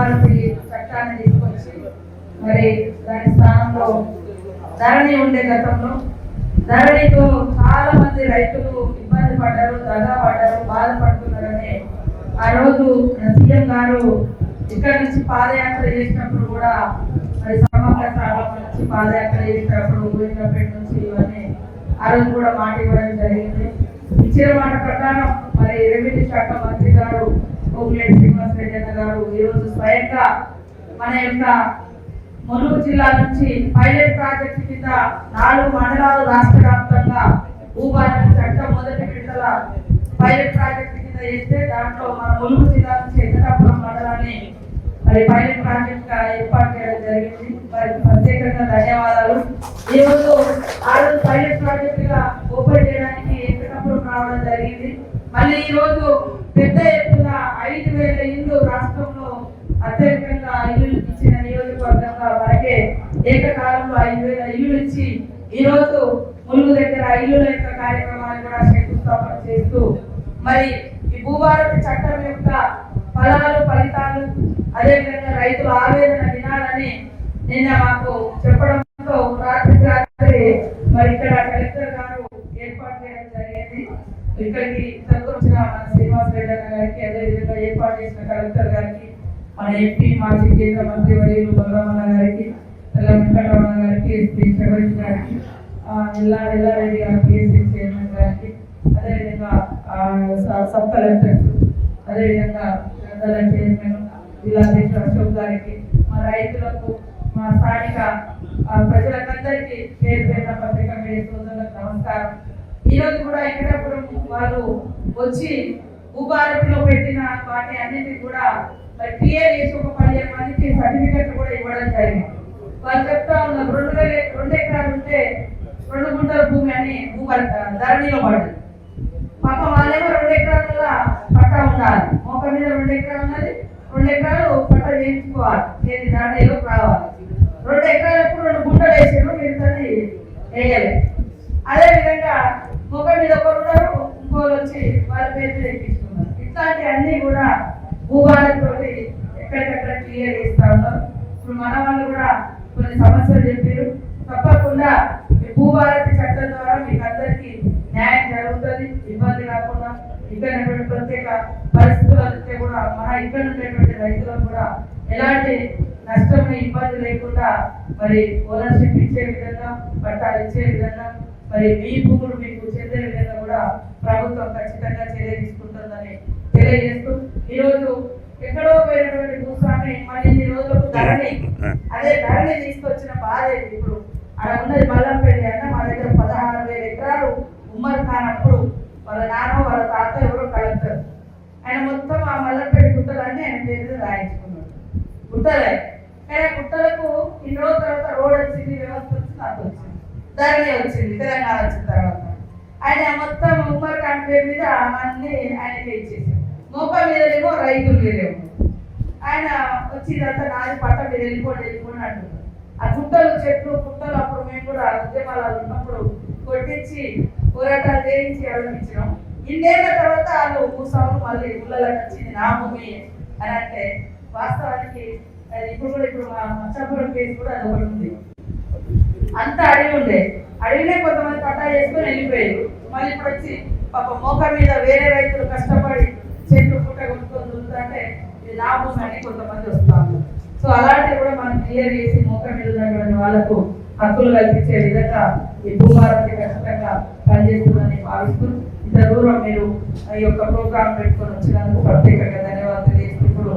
భూభారతి చట్టాన్ని తీసుకొచ్చి మరి దాని స్థానంలో ధరణి ఉండే గతంలో ధరణితో చాలా మంది రైతులు ఇబ్బంది పడ్డారు, దగా పడ్డారు, బాధపడుతున్నారని ఆ రోజు సీఎం గారు ఇక్కడ నుంచి పాదయాత్ర చేసినప్పుడు కూడా మరి సమగ్ర సాగం నుంచి పాదయాత్ర చేసినప్పుడు గోవిందపేట నుంచి ఇవన్నీ ఆ రోజు కూడా మాట ఇవ్వడం జరిగింది. ఇచ్చిన మాట ప్రకారం మరి రెవెన్యూ శాఖ మంత్రి గారు కోగిలేటి శ్రీనివాస్ రెడ్డి అన్న గారు ఈరోజు స్వయంగా మన యొక్క ములుగు జిల్లా నుంచి పైలట్ ప్రాజెక్టు కింద 4 మండలాలు రాష్ట్ర వ్యాప్తంగా భూభారతి చట్టం మొదటి విడతల పైలట్ ప్రాజెక్టు కింద చేస్తే దాంట్లో మన ములుగు జిల్లా నుంచి ఎక్కడాపురం మండలాన్ని మరి పైలట్ ప్రాజెక్ట్ గా ఏర్పాటు చేయడం జరిగింది. మరి ప్రత్యేకంగా ధన్యవాదాలు. ఈ రోజు ఆ రోజు పైలట్ ప్రాజెక్ట్ గా ఓపెన్ చేయడానికి ఎక్కడాపురం రావడం జరిగింది. మళ్ళీ ఈ రోజు పెద్ద ఎత్తున 5,000 ఇళ్ళు రాష్ట్రంలో అత్యధికంగా ఇల్లు ఇచ్చిన నియోజకవర్గంగా మనకే ఏకకాలంలో 5,000 ఇల్లు ఇచ్చి ఈ రోజు ములుగు దగ్గర ఇల్లుల యొక్క కార్యక్రమాన్ని కూడా శంకుస్థాపన చేస్తూ మరి ఈ భూభారతి చట్టం యొక్క ఫలితాలు అదేవిధంగా రైతుల ఆవేదన వినాలని నిన్న మాకు చెప్పడంతో రాత్రి మరి ఇక్కడ కలెక్టర్ గారు ఏర్పాటు చేయడం జరిగింది. ఇక్కడికి తరలివచ్చిన మన శ్రీనివాస్ రెడ్డి అన్న గారికి అదేవిధంగా ఏర్పాటు చేసిన కలెక్టర్ గారికి మన ఎంపీ మాజీ కేంద్ర మంత్రి వర్యులు బలరామన్న గారికి వెంకటరమణ గారికి ఎస్పీ శబరీష్ గారికి ఎల్లారెడ్డి గారు పిఎస్సీ చైర్మన్ గారికి అదేవిధంగా సబ్ కలెక్టర్స్ అదేవిధంగా చైర్మన్ జిల్లాధ్యక్షుడు అశోక్ గారికి మా రైతులకు మా స్థానిక ప్రజలందరికీ పేరు పేరున పత్రికా మీడియా సోదరులకు నమస్కారం. ఈ రోజు కూడా ఎక్కడప్పుడు వాళ్ళు వచ్చి భూభారతిలో పెట్టిన వాటి అన్నింటినీ కూడా మరి క్లియర్ చేసి ఒక 15 మందికి సర్టిఫికెట్లు కూడా ఇవ్వడం జరిగింది. వాళ్ళు చెప్తా ఉన్నారు 2 ఎకరాలు ఉంటే 2 గుంటల భూమి అని ధరణిలో పడింది. పాప వాళ్ళేమో 2 ఎకరాల పట్టా ఉండాలి, మొక్క మీద 2 ఎకరాలు ఉన్నది, 2 ఎకరాలు పట్టా వేయించుకోవాలి, ఏది ధరణిలో రావాలి. 2 ఎకరాలకు 2 గుంటలు వేసారు, మిగతాది వేయలేదు. అదేవిధంగా మొక్క మీద ఒకరు ఉన్నారు, ఇంకోళ్ళు వచ్చి వాళ్ళ పేరు తెప్పించుకున్నారు. ఇట్లాంటి అన్ని కూడా భూభారతితో ఎక్కడికక్కడ క్లియర్ చేస్తా ఉన్నారు. ఇప్పుడు మన వాళ్ళు కూడా కొన్ని సమస్యలు చెప్పారు. తప్పకుండా భూభారతి చట్టం ద్వారా మీకు అందరికీ న్యాయం జరుగుతుంది, ఇబ్బంది కాకుండా. ఇక్కడ ప్రత్యేక పరిస్థితులు వస్తే కూడా మన ఇక్కడ ఉండేటువంటి రైతులకు కూడా ఎలాంటి నష్టం ఇబ్బంది లేకుండా మరి ఓనర్షిప్ ఇచ్చే విధంగా, పట్టాలు ఇచ్చే విధంగా, మరి మీ భూములు మీకు చెందే విధంగా కూడా ప్రభుత్వం ఖచ్చితంగా చర్య తీసుకుంటుందని తెలియజేస్తూ ఈరోజు ఎక్కడో పోయినటువంటి భూస్వామి మళ్ళీ ఈ రోజులకు ధరణి తీసుకొచ్చిన బాధ ఇప్పుడు అక్కడ ఉన్నది మల్లంపల్లి అన్న మా దగ్గర 16,000 ఎకరాలు ఉమ్మర్ కానప్పుడు వాళ్ళ నాన్న వాళ్ళ తాత ఎవరో కలెక్టర్ ఆయన మొత్తం ఆ మల్లంపల్లి గుట్టలన్నీ ఆయన పేరు రాయించుకున్నాడు. గుట్టలే కానీ గుట్టలకు ఇన్ని రోజుల తర్వాత రోడ్ వచ్చింది, వ్యవస్థ వచ్చింది, నాకు వచ్చింది, ధరణి వచ్చింది, తెలంగాణ వచ్చిన తర్వాత ఆయన మొత్తం ఉమ్మర్ ఖాన్ పేరు మీద అన్నీ ఆయనకే ఇచ్చేసారు. మోక మీదనేమో రైతులు మీదేమో ఆయన వచ్చి ఇదంతా నాది పట్ట మీద వెళ్ళిపోండి అంటున్నారు. ఆ గుట్టలు చెట్లు పుట్టలు అప్పుడు మేము కూడా ఉద్యమాలు ఉన్నప్పుడు కొట్టించి పోరాటాలు చేయించి అవలంబించినాం. ఇన్నేళ్ల తర్వాత వాళ్ళు భూస్వాములు మళ్ళీ ఊళ్ళకి వచ్చింది నా భూమి అని అంటే వాస్తవానికి ఇప్పుడు మా మచ్చాపురం కేసు కూడా అది ఒకటి ఉంది. అంత అడవి ఉండే, అడవినే కొంతమంది పట్టా చేసుకొని వెళ్ళిపోయారు. మళ్ళీ ఇప్పుడు వచ్చి పాప మోక మీద వేరే రైతులు కష్టపడి చెట్లు పుట్ట కొట్టుకొని దున్నుతుంటే ఇది నా భూమి అని కొంతమంది వస్తాము. సో అలాంటివి కూడా మనం క్లియర్ చేసి మోక మీద ఉన్నటువంటి వాళ్ళకు హక్కులు కల్పించే విధంగా ఈ భూభారతి ఖచ్చితంగా పనిచేస్తుందని భావిస్తూ ఇంత దూరం మీరు ఈ యొక్క ప్రోగ్రాం పెట్టుకొని వచ్చినందుకు ప్రత్యేకంగా ధన్యవాదాలు తెలియజేస్తూ ఇప్పుడు